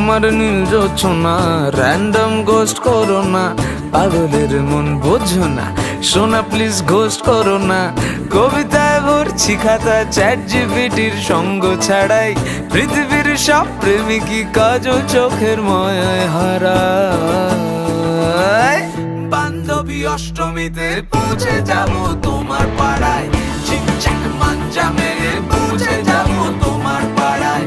আমার নীল জোছনা random ghost করো না, পাগলের মন বোঝো না, সোনা প্লিজ ঘোস্ট করো না। কবিতায় ভরছি খাতা চ্যাট জিপিটির সঙ্গ ছাড়াই, পৃথিবীর সব প্রেমিকই কাজল চোখের মায়ায় হারায়। বান্ধবী অষ্টমীতে পৌঁছে যাব তোমার পাড়ায়, চিকচাক মাঞ্জা মেরে পৌঁছে যাব তোমার পাড়ায়।